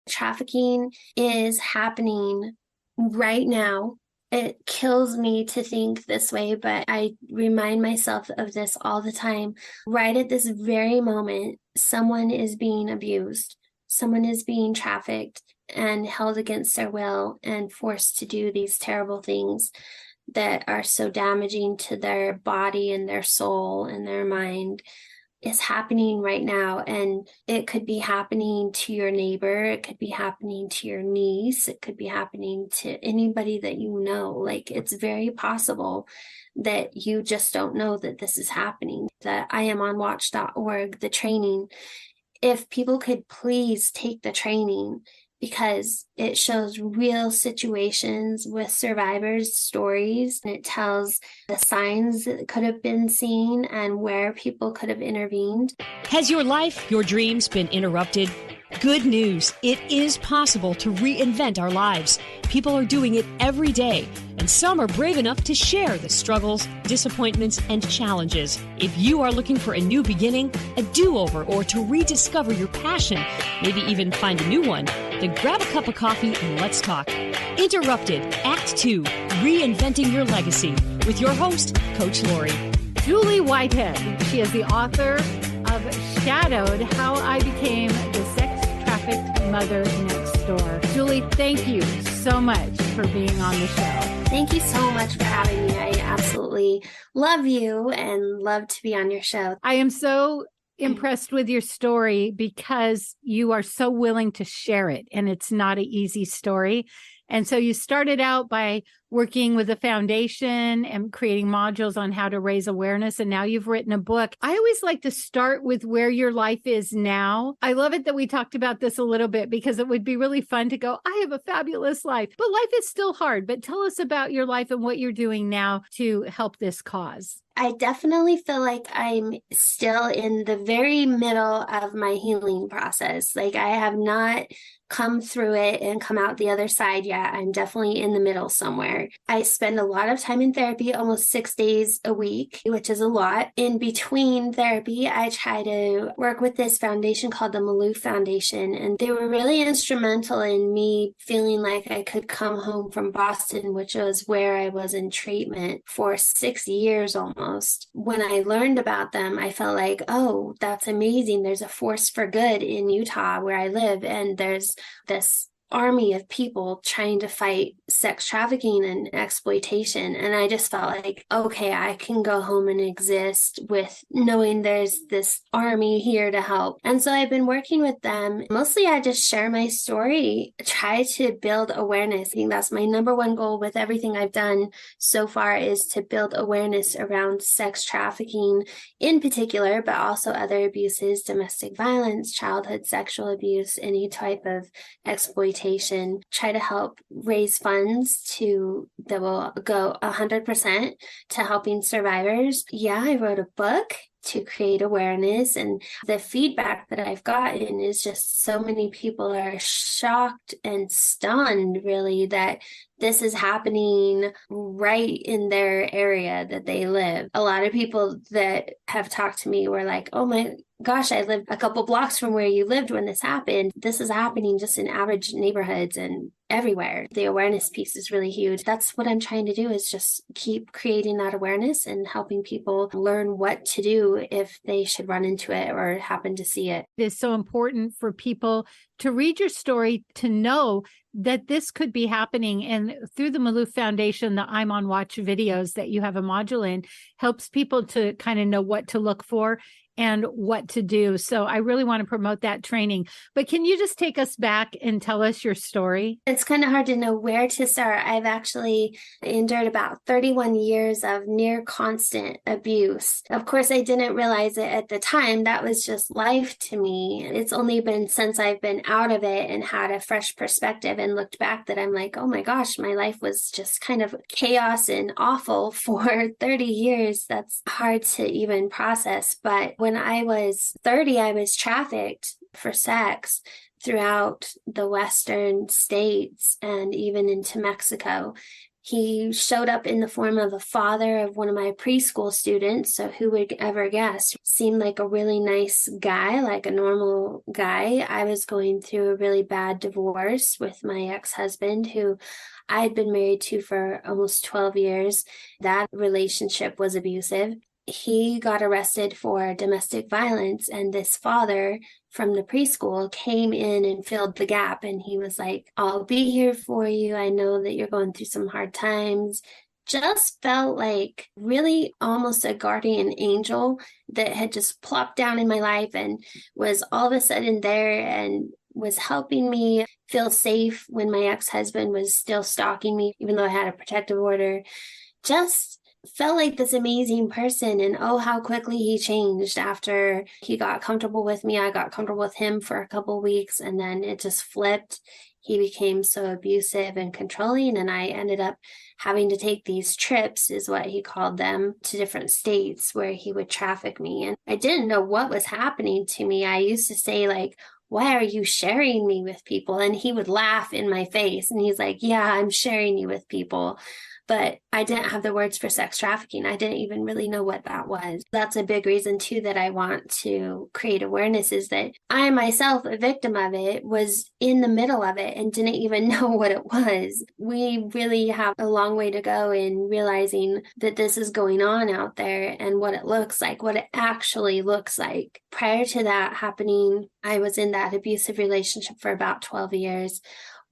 Trafficking is happening right now. It kills me to think this way, but I remind myself of this all the time. Right at this very moment, someone is being abused, someone is being trafficked and held against their will and forced to do these terrible things that are so damaging to their body and their soul and their mind. Is happening right now, and it could be happening to your neighbor, it could be happening to your niece, it could be happening to anybody that you know. Like, it's very possible that you just don't know that this is happening. The IamOnWatch.org, the training, if people could please take the training, because it shows real situations with survivors' stories. And it tells the signs that could have been seen and where people could have intervened. Has your life, your dreams been interrupted? Good news. It is possible to reinvent our lives. People are doing it every day, and some are brave enough to share the struggles, disappointments, and challenges. If you are looking for a new beginning, a do-over, or to rediscover your passion, maybe even find a new one, then grab a cup of coffee and let's talk. Interrupted, Act 2, Reinventing Your Legacy, with your host, Coach Laurie. Julie Whitehead. She is the author of Shadowed, How I Became the Sex-Trafficked Mother Next Door. Julie, thank you so much for being on the show. Thank you so much for having me. I absolutely love you and love to be on your show. I am so impressed with your story because you are so willing to share it, and it's not an easy story. And so you started out by working with a foundation and creating modules on how to raise awareness. And now you've written a book. I always like to start with where your life is now. I love it that we talked about this a little bit because it would be really fun to go, I have a fabulous life, but life is still hard. But tell us about your life and what you're doing now to help this cause. I definitely feel like I'm still in the very middle of my healing process. Like, I have not come through it and come out the other side yet. I'm definitely in the middle somewhere. I spend a lot of time in therapy, almost 6 days a week, which is a lot. In between therapy, I try to work with this foundation called the Malou Foundation, and they were really instrumental in me feeling like I could come home from Boston, which was where I was in treatment for 6 years almost. When I learned about them, I felt like, oh, that's amazing. There's a force for good in Utah where I live, and there's this army of people trying to fight sex trafficking and exploitation. And I just felt like, okay, I can go home and exist with knowing there's this army here to help. And so I've been working with them. Mostly I just share my story, try to build awareness. I think that's my number one goal with everything I've done so far, is to build awareness around sex trafficking in particular, but also other abuses, domestic violence, childhood sexual abuse, any type of exploitation. Try to help raise funds that will go 100% to helping survivors. Yeah, I wrote a book to create awareness, and the feedback that I've gotten is just so many people are shocked and stunned, really, that this is happening right in their area that they live. A lot of people that have talked to me were like, oh my gosh, I lived a couple blocks from where you lived when this happened. This is happening just in average neighborhoods and everywhere. The awareness piece is really huge. That's what I'm trying to do, is just keep creating that awareness and helping people learn what to do if they should run into it or happen to see it. It is so important for people to read your story, to know that this could be happening. And through the Malou Foundation, the I'm on Watch videos that you have a module in helps people to kind of know what to look for and what to do. So I really want to promote that training. But can you just take us back and tell us your story? It's kind of hard to know where to start. I've actually endured about 31 years of near constant abuse. Of course, I didn't realize it at the time. That was just life to me. It's only been since I've been out of it and had a fresh perspective and looked back that I'm like, oh my gosh, my life was just kind of chaos and awful for 30 years. That's hard to even process. But when I was 30, I was trafficked for sex throughout the Western states and even into Mexico. He showed up in the form of a father of one of my preschool students. So who would ever guess? Seemed like a really nice guy, like a normal guy. I was going through a really bad divorce with my ex-husband, who I had been married to for almost 12 years. That relationship was abusive. He got arrested for domestic violence, and this father from the preschool came in and filled the gap. And he was like, I'll be here for you. I know that you're going through some hard times. Just felt like really almost a guardian angel that had just plopped down in my life and was all of a sudden there and was helping me feel safe when my ex-husband was still stalking me, even though I had a protective order. Just felt like this amazing person, and oh, how quickly he changed after he got comfortable with me. I got comfortable with him for a couple of weeks, and then it just flipped. He became so abusive and controlling, and I ended up having to take these trips, is what he called them, to different states where he would traffic me. And I didn't know what was happening to me. I used to say, like, why are you sharing me with people? And he would laugh in my face, and he's like, yeah, I'm sharing you with people. But I didn't have the words for sex trafficking. I didn't even really know what that was. That's a big reason, too, that I want to create awareness, is that I myself, a victim of it, was in the middle of it and didn't even know what it was. We really have a long way to go in realizing that this is going on out there and what it looks like, what it actually looks like. Prior to that happening, I was in that abusive relationship for about 12 years.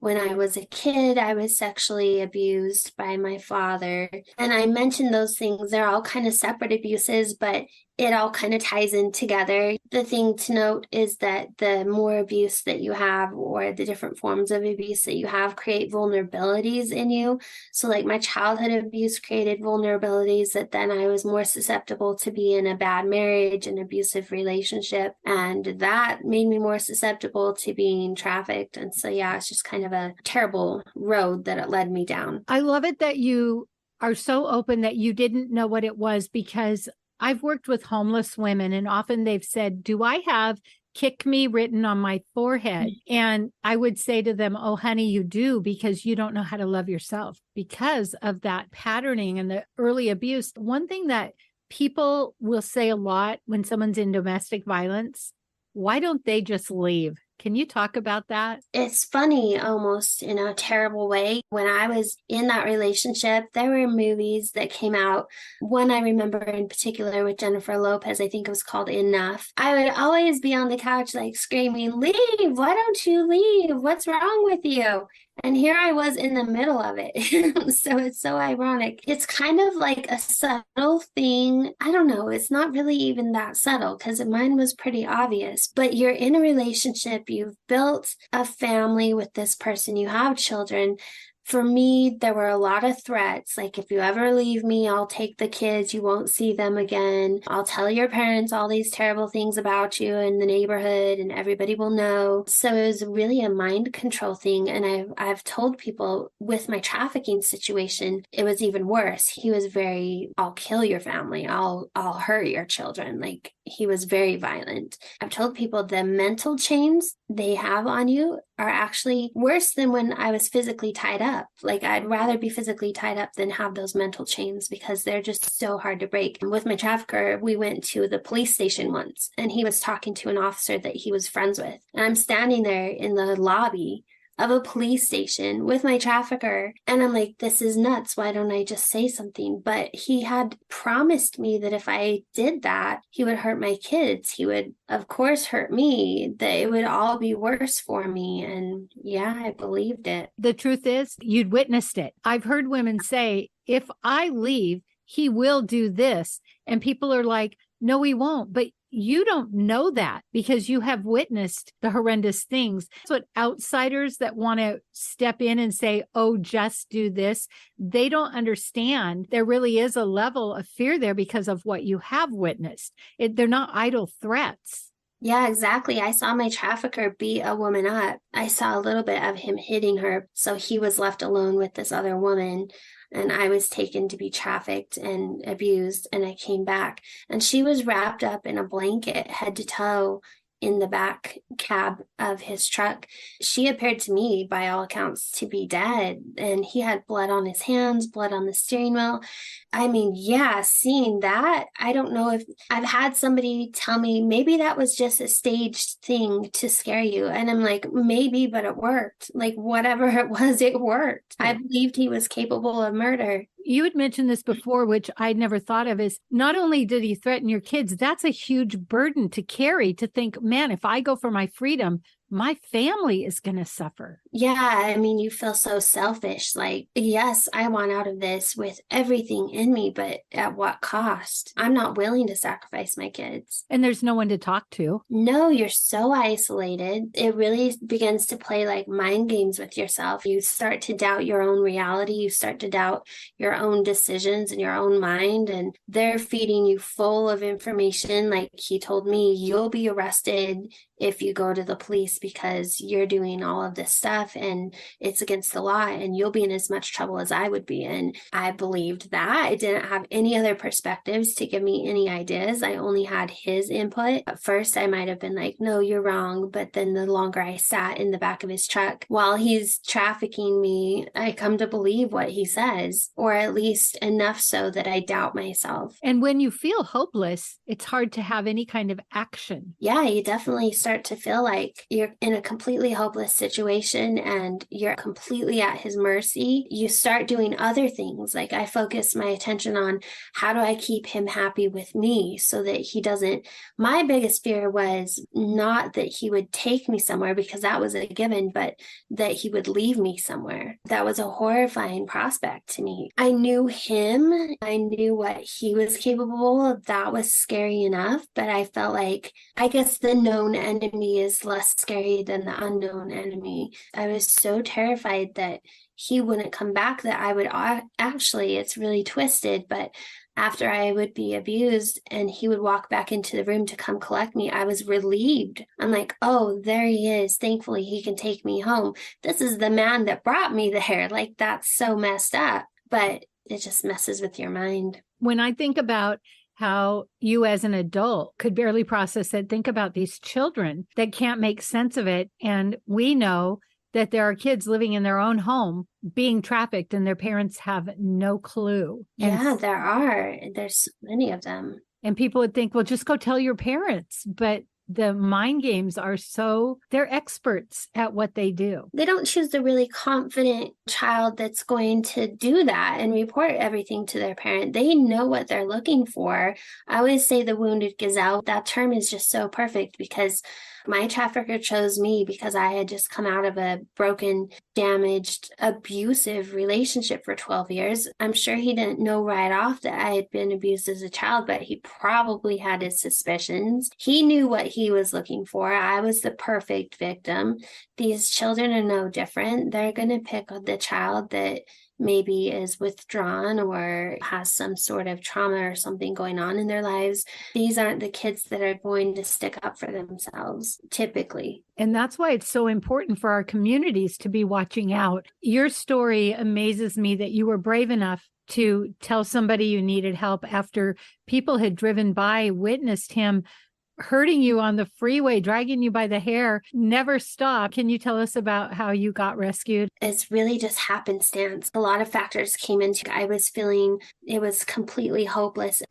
When I was a kid, I was sexually abused by my father. And I mentioned those things. They're all kind of separate abuses, but it all kind of ties in together. The thing to note is that the more abuse that you have, or the different forms of abuse that you have, create vulnerabilities in you. So like my childhood abuse created vulnerabilities that then I was more susceptible to be in a bad marriage, an abusive relationship. And that made me more susceptible to being trafficked. And so, yeah, it's just kind of a terrible road that it led me down. I love it that you are so open that you didn't know what it was, because I've worked with homeless women, and often they've said, do I have kick me written on my forehead? And I would say to them, oh, honey, you do, because you don't know how to love yourself because of that patterning and the early abuse. One thing that people will say a lot when someone's in domestic violence, why don't they just leave? Can you talk about that? It's funny, almost in a terrible way. When I was in that relationship, there were movies that came out. One I remember in particular with Jennifer Lopez, I think it was called Enough. I would always be on the couch like screaming, leave, why don't you leave? What's wrong with you? And here I was in the middle of it. So it's so ironic. It's kind of like a subtle thing. I don't know. It's not really even that subtle, because mine was pretty obvious. But you're in a relationship, you've built a family with this person, you have children. For me, there were a lot of threats. Like, if you ever leave me, I'll take the kids. You won't see them again. I'll tell your parents all these terrible things about you in the neighborhood, and everybody will know. So it was really a mind control thing. And I've told people with my trafficking situation, it was even worse. He was very, I'll kill your family. I'll hurt your children. Like, he was very violent. I've told people the mental chains they have on you are actually worse than when I was physically tied up. Like, I'd rather be physically tied up than have those mental chains, because they're just so hard to break. And with my trafficker, we went to the police station once, and he was talking to an officer that he was friends with. And I'm standing there in the lobby of a police station with my trafficker. And I'm like, this is nuts. Why don't I just say something? But he had promised me that if I did that, he would hurt my kids. He would, of course, hurt me, that it would all be worse for me. And yeah, I believed it. The truth is, you'd witnessed it. I've heard women say, if I leave, he will do this. And people are like, no, he won't. But you don't know that, because you have witnessed the horrendous things. That's what outsiders that want to step in and say, oh, just do this, they don't understand. There really is a level of fear there because of what you have witnessed. They're not idle threats. Yeah, exactly. I saw my trafficker beat a woman up. I saw a little bit of him hitting her. So he was left alone with this other woman. And I was taken to be trafficked and abused. And I came back, and she was wrapped up in a blanket head to toe in the back cab of his truck. She appeared to me, by all accounts, to be dead. And he had blood on his hands, blood on the steering wheel. I mean, yeah, seeing that, I don't know if I've had somebody tell me maybe that was just a staged thing to scare you. And I'm like, maybe, but it worked. Like, whatever it was, it worked. I believed he was capable of murder. You had mentioned this before, which I'd never thought of, is not only did he threaten your kids, that's a huge burden to carry, to think, man, if I go for my freedom, my family is going to suffer. Yeah, I mean, you feel so selfish. Like, yes, I want out of this with everything in me, but at what cost? I'm not willing to sacrifice my kids. And there's no one to talk to. No, you're so isolated. It really begins to play like mind games with yourself. You start to doubt your own reality. You start to doubt your own decisions and your own mind. And they're feeding you full of information. Like he told me, you'll be arrested if you go to the police because you're doing all of this stuff and it's against the law and you'll be in as much trouble as I would be in. I believed that. I didn't have any other perspectives to give me any ideas. I only had his input. At first, I might have been like, no, you're wrong. But then the longer I sat in the back of his truck while he's trafficking me, I come to believe what he says, or at least enough so that I doubt myself. And when you feel hopeless, it's hard to have any kind of action. Yeah, you definitely start to feel like you're in a completely hopeless situation and you're completely at his mercy. You start doing other things. Like I focus my attention on how do I keep him happy with me so that he doesn't. My biggest fear was not that he would take me somewhere because that was a given, but that he would leave me somewhere. That was a horrifying prospect to me. I knew him. I knew what he was capable of. That was scary enough, but I felt like, I guess the known enemy is less scary than the unknown enemy. I was so terrified that he wouldn't come back that I would actually, it's really twisted, but after I would be abused and he would walk back into the room to come collect me, I was relieved. I'm like, oh, there he is. Thankfully, he can take me home. This is the man that brought me there. Like, that's so messed up, but it just messes with your mind. When I think about how you as an adult could barely process it, think about these children that can't make sense of it. And we know that there are kids living in their own home being trafficked and their parents have no clue. Yeah, there are. There's many of them. And people would think, well, just go tell your parents. But the mind games are they're experts at what they do. They don't choose the really confident child that's going to do that and report everything to their parent. They know what they're looking for. I always say the wounded gazelle. That term is just so perfect because my trafficker chose me because I had just come out of a broken, damaged, abusive relationship for 12 years. I'm sure he didn't know right off that I had been abused as a child, but he probably had his suspicions. He knew what he was looking for. I was the perfect victim. These children are no different. They're going to pick the child that maybe is withdrawn or has some sort of trauma or something going on in their lives. These aren't the kids that are going to stick up for themselves, typically. And that's why it's so important for our communities to be watching out. Your story amazes me that you were brave enough to tell somebody you needed help after people had driven by, witnessed him hurting you on the freeway, dragging you by the hair, never stop. Can you tell us about how you got rescued? It's really just happenstance. A lot of factors came into it. I was feeling it was completely hopeless.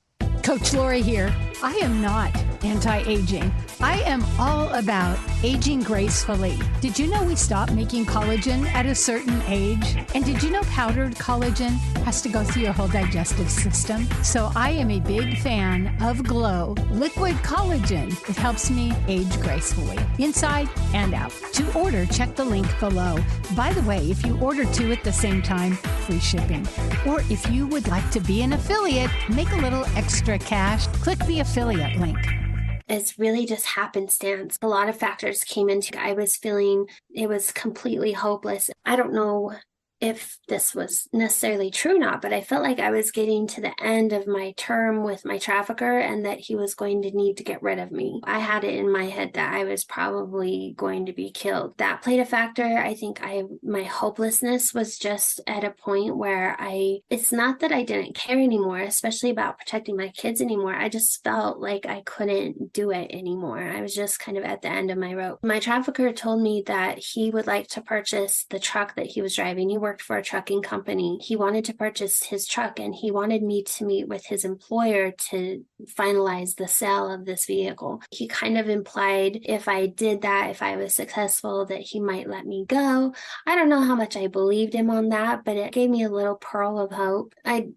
Coach Laurie here. I am not anti-aging. I am all about aging gracefully. Did you know we stop making collagen at a certain age? And did you know powdered collagen has to go through your whole digestive system? So I am a big fan of Glow Liquid Collagen. It helps me age gracefully, inside and out. To order, check the link below. By the way, if you order two at the same time, free shipping. Or if you would like to be an affiliate, make a little extra cash, click the affiliate link. It's really just happenstance. A lot of factors came into it. I was feeling it was completely hopeless. I don't know if this was necessarily true or not, but I felt like I was getting to the end of my term with my trafficker and that he was going to need to get rid of me. I had it in my head that I was probably going to be killed. That played a factor. I think my hopelessness was just at a point where it's not that I didn't care anymore, especially about protecting my kids anymore. I just felt like I couldn't do it anymore. I was just kind of at the end of my rope. My trafficker told me that he would like to purchase the truck that he was driving. He worked for a trucking company. He wanted to purchase his truck and he wanted me to meet with his employer to finalize the sale of this vehicle. He kind of implied if I did that, if I was successful, that he might let me go. I don't know how much I believed him on that, but it gave me a little pearl of hope. I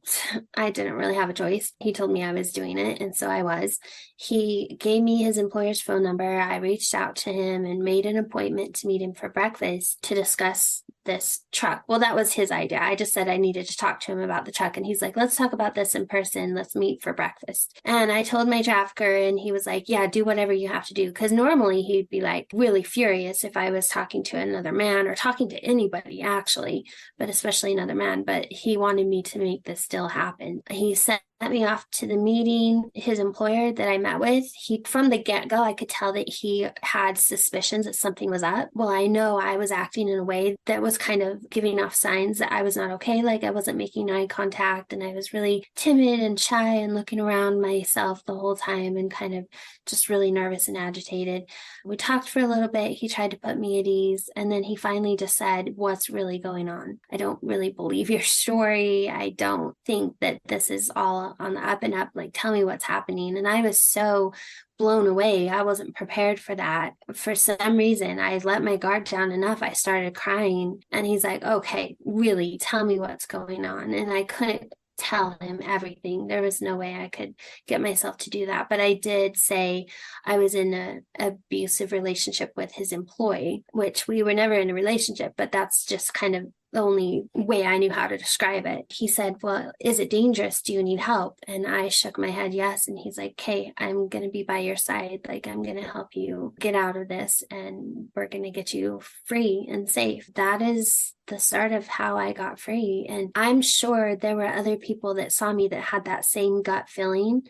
didn't really have a choice. He told me I was doing it, and so I was. He gave me his employer's phone number. I reached out to him and made an appointment to meet him for breakfast to discuss this truck. Well, that was his idea. I just said I needed to talk to him about the truck. And he's like, let's talk about this in person. Let's meet for breakfast. And I told my trafficker, and he was like, yeah, do whatever you have to do. Because normally he'd be like really furious if I was talking to another man or talking to anybody, actually, but especially another man. But he wanted me to make this deal happen. He sent me off to the meeting. His employer that I met with, from the get-go, I could tell that he had suspicions that something was up. Well, I know I was acting in a way that was kind of giving off signs that I was not okay. Like I wasn't making eye contact, and I was really timid and shy and looking around myself the whole time and kind of just really nervous and agitated. We talked for a little bit. He tried to put me at ease, and then he finally just said, what's really going on? I don't really believe your story. I don't think that this is all on the up and up. Like, tell me what's happening. And I was so blown away. I wasn't prepared for that. For some reason, I let my guard down enough. I started crying, and he's like, okay, really, tell me what's going on. And I couldn't tell him everything. There was no way I could get myself to do that. But I did say I was in an abusive relationship with his employee, which we were never in a relationship, but that's just kind of the only way I knew how to describe it. He said, well, is it dangerous? Do you need help? And I shook my head yes. And he's like, okay, I'm going to be by your side. Like, I'm going to help you get out of this, and we're going to get you free and safe. That is the start of how I got free. And I'm sure there were other people that saw me that had that same gut feeling,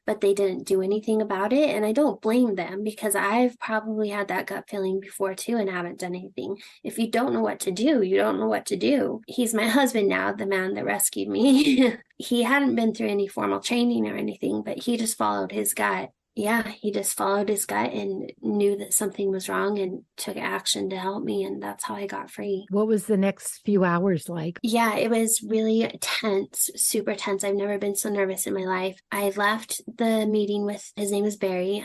but they didn't do anything about it. And I don't blame them, because I've probably had that gut feeling before too and haven't done anything. If you don't know what to do, you don't know what to do. He's my husband now, the man that rescued me. He hadn't been through any formal training or anything, but he just followed his gut. Yeah, he just followed his gut and knew that something was wrong and took action to help me. And that's how I got free. What was the next few hours like? Yeah, it was really tense, super tense. I've never been so nervous in my life. I left the meeting with, his name is Barry.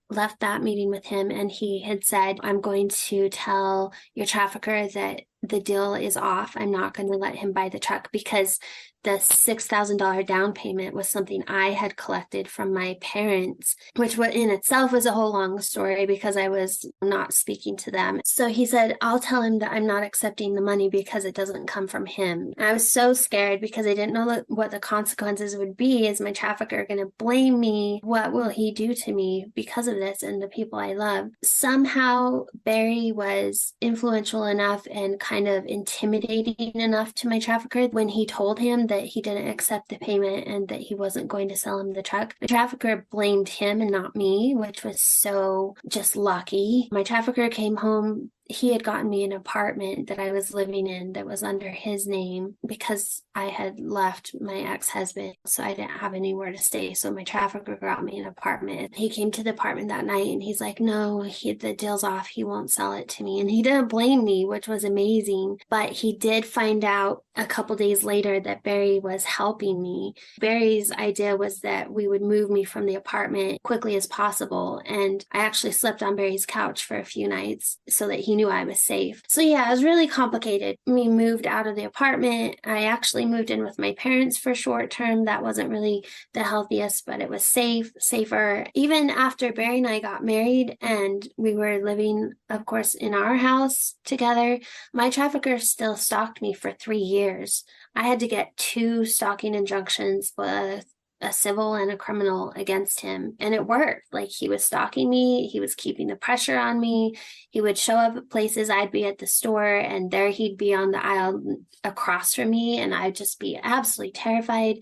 Left that meeting with him, and he had said, I'm going to tell your trafficker that the deal is off. I'm not going to let him buy the truck, because the $6,000 down payment was something I had collected from my parents, which in itself was a whole long story because I was not speaking to them. So he said, I'll tell him that I'm not accepting the money because it doesn't come from him. I was so scared because I didn't know what the consequences would be. Is my trafficker going to blame me? What will he do to me because of this and the people I love? Somehow Barry was influential enough and kind of intimidating enough to my trafficker when he told him that he didn't accept the payment and that he wasn't going to sell him the truck. The trafficker blamed him and not me, which was so just lucky. My trafficker came home. He had gotten me an apartment that I was living in that was under his name because I had left my ex-husband, so I didn't have anywhere to stay. So my trafficker got me an apartment. He came to the apartment that night and he's like, no, the deal's off. He won't sell it to me. And he didn't blame me, which was amazing. But he did find out a couple days later that Barry was helping me. Barry's idea was that we would move me from the apartment quickly as possible. And I actually slept on Barry's couch for a few nights so that he knew I was safe. So yeah, it was really complicated. We moved out of the apartment. I actually moved in with my parents for short term. That wasn't really the healthiest, but it was safer. Even after Barry and I got married and we were living, of course, in our house together, my trafficker still stalked me for 3 years. I had to get 2 stalking injunctions with a civil and a criminal against him. And it worked. Like, he was stalking me. He was keeping the pressure on me. He would show up at places. I'd be at the store and there he'd be on the aisle across from me. And I'd just be absolutely terrified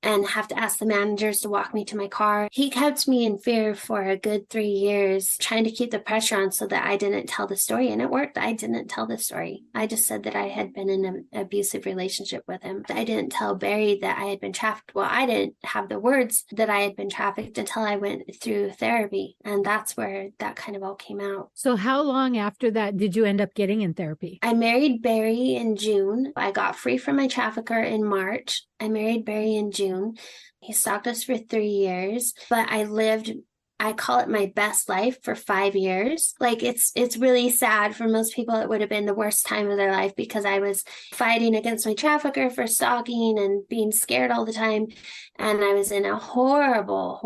and have to ask the managers to walk me to my car. He kept me in fear for a good 3 years, trying to keep the pressure on so that I didn't tell the story. And it worked. I didn't tell the story. I just said that I had been in an abusive relationship with him. I didn't tell Barry that I had been trafficked. Well, I didn't have the words that I had been trafficked until I went through therapy. And that's where that kind of all came out. So how long after that did you end up getting in therapy? I married Barry in June. I got free from my trafficker in March. I married Barry in June. He stalked us for 3 years, but I call it my best life for 5 years. Like, it's really sad. For most people, it would have been the worst time of their life because I was fighting against my trafficker for stalking and being scared all the time. And I was in a horrible,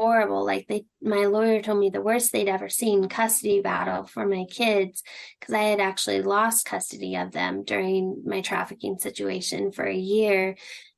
my lawyer told me the worst they'd ever seen custody battle for my kids, because I had actually lost custody of them during my trafficking situation for a year.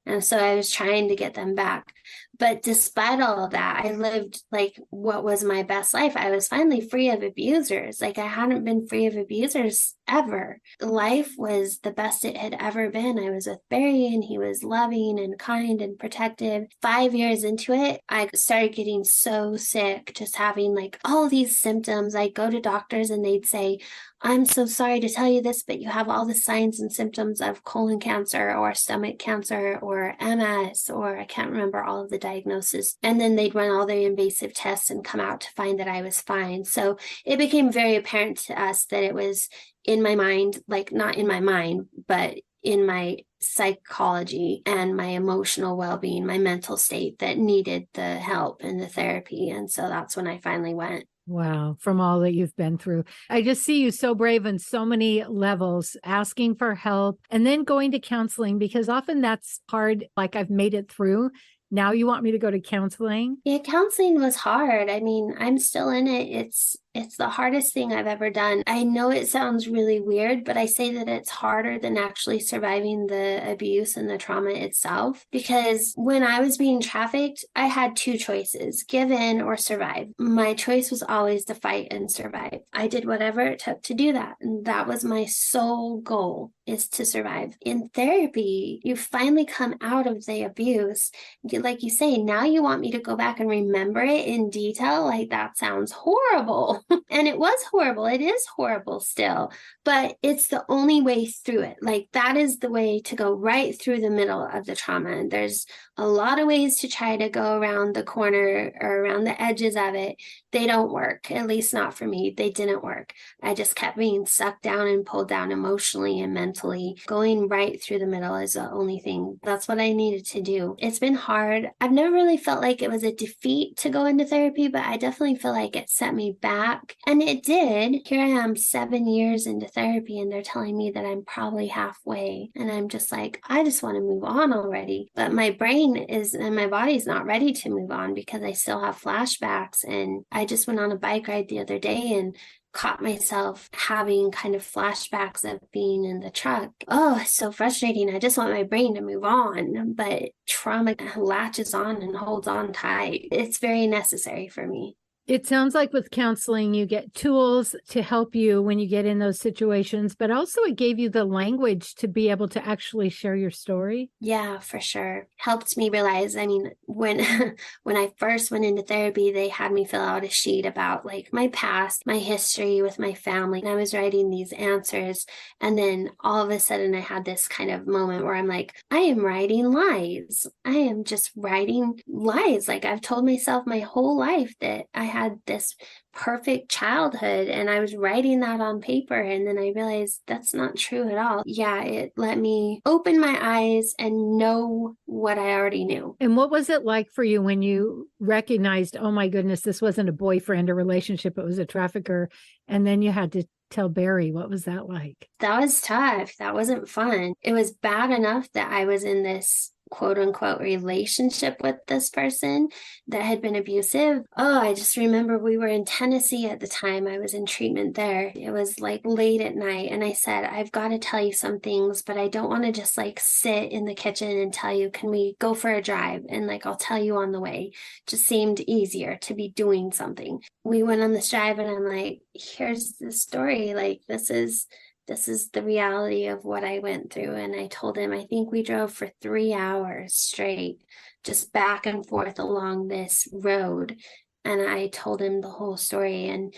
And so I was trying to get them back. But despite all of that, I lived like what was my best life. I was finally free of abusers. Like, I hadn't been free of abusers ever. Life was the best it had ever been. I was with Barry and he was loving and kind and protective. 5 years into it, I started getting so sick, just having like all these symptoms. I'd go to doctors and they'd say, I'm so sorry to tell you this, but you have all the signs and symptoms of colon cancer or stomach cancer or MS, or I can't remember all of the diagnosis. And then they'd run all their invasive tests and come out to find that I was fine. So it became very apparent to us that it was in my mind, like not in my mind, but in my psychology and my emotional well-being, my mental state that needed the help and the therapy. And so that's when I finally went. Wow. From all that you've been through. I just see you so brave on so many levels, asking for help and then going to counseling, because often that's hard. Like, I've made it through. Now you want me to go to counseling? Yeah, counseling was hard. I mean, I'm still in it. It's the hardest thing I've ever done. I know it sounds really weird, but I say that it's harder than actually surviving the abuse and the trauma itself. Because when I was being trafficked, I had two choices: give in or survive. My choice was always to fight and survive. I did whatever it took to do that. And that was my sole goal, is to survive. In therapy, you finally come out of the abuse. Like you say, now you want me to go back and remember it in detail? Like, that sounds horrible. And it was horrible. It is horrible still, but it's the only way through it. Like, that is the way to go right through the middle of the trauma. And there's a lot of ways to try to go around the corner or around the edges of it. They don't work, at least not for me. They didn't work. I just kept being sucked down and pulled down emotionally and mentally. Going right through the middle is the only thing. That's what I needed to do. It's been hard. I've never really felt like it was a defeat to go into therapy, but I definitely feel like it set me back. And it did. Here I am 7 years into therapy and they're telling me that I'm probably halfway. And I'm just like, I just want to move on already. But my brain is, and my body's not ready to move on because I still have flashbacks. And I just went on a bike ride the other day and caught myself having kind of flashbacks of being in the truck. Oh, it's so frustrating. I just want my brain to move on, but trauma latches on and holds on tight. It's very necessary for me. It sounds like with counseling, you get tools to help you when you get in those situations, but also it gave you the language to be able to actually share your story. Yeah, for sure. Helped me realize, I mean, when when I first went into therapy, they had me fill out a sheet about like my past, my history with my family. And I was writing these answers. And then all of a sudden I had this kind of moment where I'm like, I am writing lies. I am just writing lies. Like, I've told myself my whole life that I had this perfect childhood and I was writing that on paper, and then I realized that's not true at all. Yeah, it let me open my eyes and know what I already knew. And what was it like for you when you recognized, oh my goodness, this wasn't a boyfriend or relationship, it was a trafficker, and then you had to tell Barry? What was that like? That was tough. That wasn't fun. It was bad enough that I was in this quote unquote relationship with this person that had been abusive. Oh, I just remember we were in Tennessee at the time. I was in treatment there. It was like late at night. And I said, I've got to tell you some things, but I don't want to just like sit in the kitchen and tell you, can we go for a drive? And like, I'll tell you on the way. Just seemed easier to be doing something. We went on this drive and I'm like, here's the story. Like, this is the reality of what I went through. And I told him, I think we drove for 3 hours straight, just back and forth along this road. And I told him the whole story. And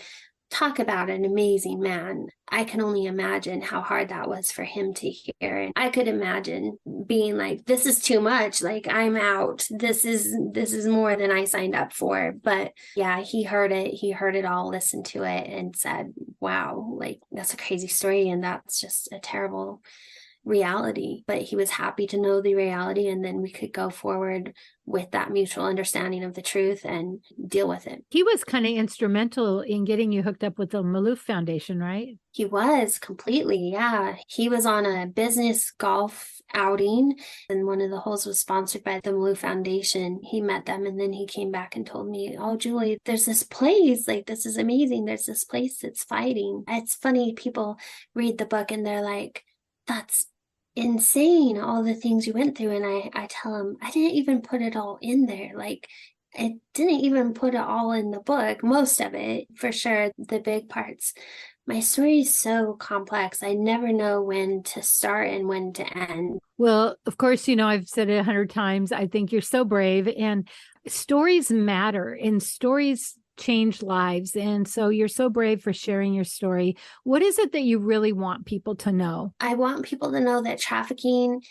talk about an amazing man. I can only imagine how hard that was for him to hear. And I could imagine being like, this is too much. Like, I'm out. This is more than I signed up for. But yeah, he heard it all, listened to it and said, wow, like that's a crazy story. And that's just a terrible reality. But he was happy to know the reality, and then we could go forward with that mutual understanding of the truth and deal with it. He was kind of instrumental in getting you hooked up with the Maloof Foundation, right? He was completely, yeah. He was on a business golf outing, and one of the holes was sponsored by the Maloof Foundation. He met them, and then he came back and told me, oh, Julie, there's this place, like, this is amazing. There's this place that's fighting. It's funny, people read the book and they're like, that's insane, all the things you went through. And I tell them, I didn't even put it all in there. Like, I didn't even put it all in the book, most of it, for sure, the big parts. My story is so complex. I never know when to start and when to end. Well, of course, I've said it 100 times. I think you're so brave, and stories matter, and stories change lives. And so you're so brave for sharing your story. What is it that you really want people to know? I want people to know that trafficking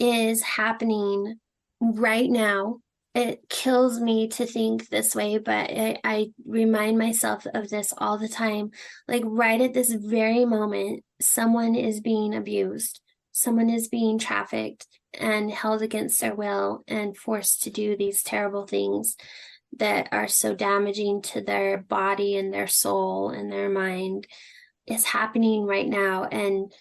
is happening right now. It kills me to think this way, but I remind myself of this all the time. Like, right at this very moment, someone is being abused. Someone is being trafficked and held against their will and forced to do these terrible things that are so damaging to their body and their soul and their mind. Is happening right now. And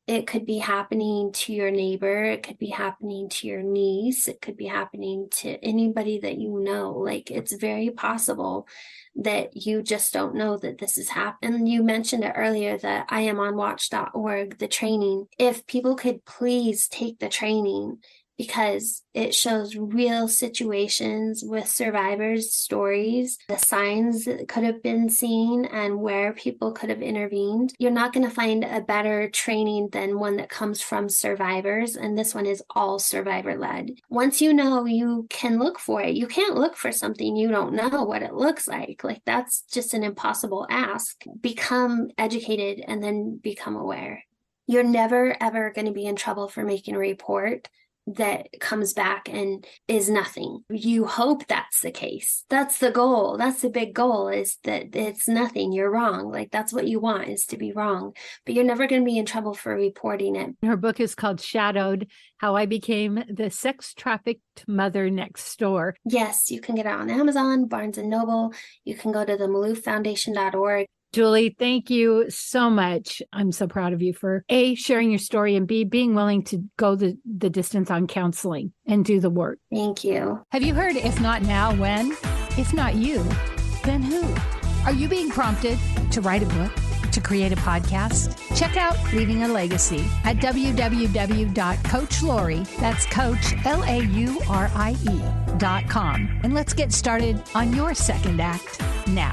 it could be happening to your neighbor. It could be happening to your niece. It could be happening to anybody that you know. Like, it's very possible that you just don't know that this is happening. And you mentioned it earlier, the IamOnWatch.org, the training. If people could please take the training, because it shows real situations with survivors' stories, the signs that could have been seen and where people could have intervened. You're not going to find a better training than one that comes from survivors, and this one is all survivor-led. Once you know, you can look for it. You can't look for something you don't know what it looks like. Like, that's just an impossible ask. Become educated and then become aware. You're never, ever going to be in trouble for making a report that comes back and is nothing. You hope that's the case. That's the goal. That's the big goal, is that it's nothing. You're wrong. Like, that's what you want, is to be wrong. But you're never going to be in trouble for reporting it. Her book is called Shadowed: How I Became the Sex Trafficked Mother Next Door. Yes, you can get it on Amazon, Barnes & Noble. You can go to the MaloofFoundation.org. Julie, thank you so much. I'm so proud of you for A, sharing your story, and B, being willing to go the distance on counseling and do the work. Thank you. Have you heard, if not now, when? If not you, then who? Are you being prompted to write a book, to create a podcast? Check out Leaving a Legacy at www.coachlaurie, that's Coach, LAURIE.com. And let's get started on your second act now.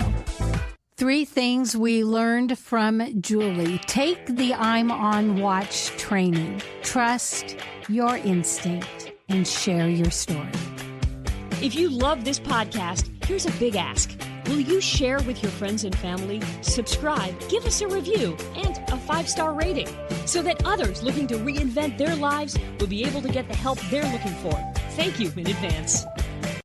3 things we learned from Julie. Take the I'm on Watch training. Trust your instinct and share your story. If you love this podcast, here's a big ask. Will you share with your friends and family, subscribe, give us a review, and a 5-star rating so that others looking to reinvent their lives will be able to get the help they're looking for? Thank you in advance.